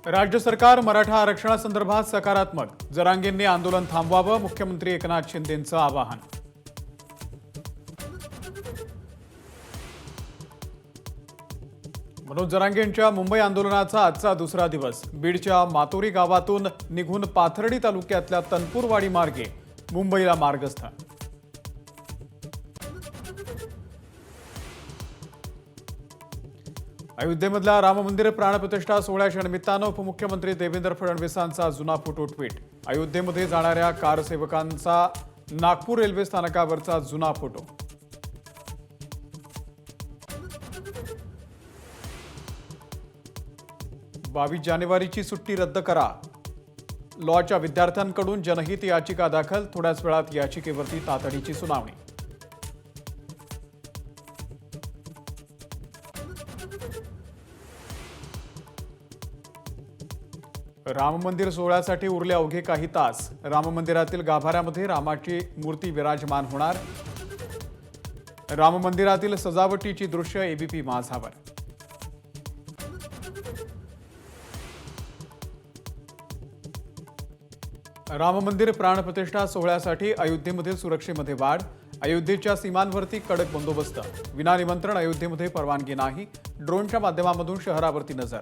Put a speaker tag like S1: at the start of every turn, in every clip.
S1: राज्य सरकार मराठा आरक्षणासंदर्भात सकारात्मक, जरांगेंनी आंदोलन थांबवावं, मुख्यमंत्री एकनाथ शिंदेंचं आवाहन. मनोज जरांगेंच्या मुंबई आंदोलनाचा आजचा दुसरा दिवस. बीडच्या मातोरी गावातून निघून पाथर्डी तालुक्यातल्या तनपूरवाडी मार्गे मुंबईला मार्गस्थ. अयोध्येमधल्या राम मंदिर प्राणप्रतिष्ठा सोहळ्याच्या निमित्तानं उपमुख्यमंत्री देवेंद्र फडणवीसांचा जुना फोटो ट्विट. अयोध्येमध्ये जाणाऱ्या कारसेवकांचा नागपूर रेल्वे स्थानकावरचा जुना फोटो. बावीस जानेवारीची सुट्टी रद्द करा. लॉच्या विद्यार्थ्यांकडून जनहित याचिका दाखल. थोड्याच वेळात याचिकेवरती तातडीची सुनावणी. राम मंदिर सोहळ्यासाठी उरले अवघे काही तास. राम मंदिरातील गाभाऱ्यामध्ये रामाची मूर्ती विराजमान होणार. राम मंदिरातील सजावटीची दृश्य एबीपी माझावर. राम मंदिर प्राणप्रतिष्ठा सोहळ्यासाठी अयोध्येमधील सुरक्षेमध्ये वाढ. अयोध्येच्या सीमांवरती कडक बंदोबस्त. विना निमंत्रण अयोध्येमध्ये परवानगी नाही. ड्रोनच्या माध्यमातून शहरावरती नजर.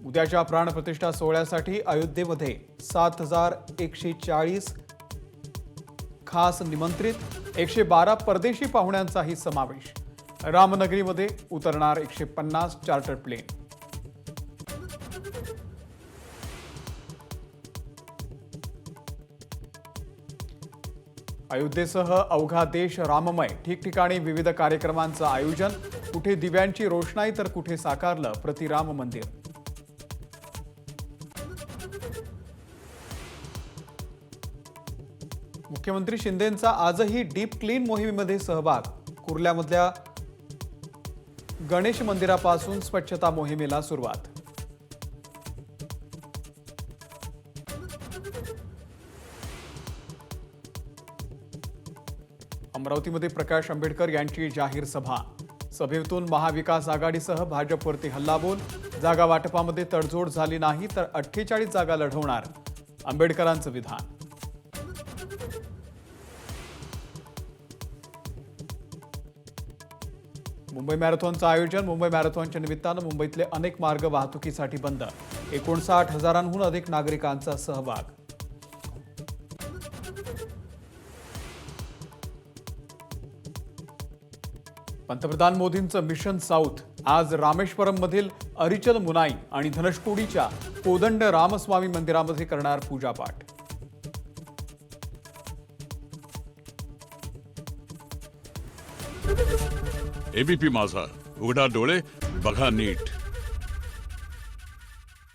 S1: उद्याच्या प्राणप्रतिष्ठा सोहळ्यासाठी अयोध्येमध्ये 7,140 खास निमंत्रित. 112 परदेशी पाहुण्यांचाही समावेश. रामनगरीमध्ये उतरणार 150 चार्टर्ड प्लेन. अयोध्येसह अवघा देश राममय. ठिकठिकाणी विविध कार्यक्रमांचं आयोजन. कुठे दिव्यांची रोषणाई तर कुठे साकारलं प्रतिराम मंदिर. मुख्यमंत्री शिंदेंचा आजही डीप क्लीन मोहिमेमध्ये सहभाग. कुर्ल्यामधल्या गणेश मंदिरापासून स्वच्छता मोहिमेला सुरुवात. अमरावतीमध्ये प्रकाश आंबेडकर यांची जाहीर सभा. सभेतून महाविकास आघाडीसह भाजपवरती हल्लाबोल. जागा वाटपामध्ये तडजोड झाली नाही तर 48 जागा लढवणार, आंबेडकरांचं विधान. मुंबई मॅरेथॉनचं आयोजन. मुंबई मॅरेथॉनच्या निमित्तानं मुंबईतले अनेक मार्ग वाहतुकीसाठी बंद. 59,000हून अधिक नागरिकांचा सहभाग. पंतप्रधान मोदींचं मिशन साऊथ. आज रामेश्वरममधील अरिचल मुनाई आणि धनुष्कोडीच्या कोदंड रामस्वामी मंदिरामध्ये करणार पूजापाठ.
S2: एबीपी माझा, उघडा डोळे बघा नीट.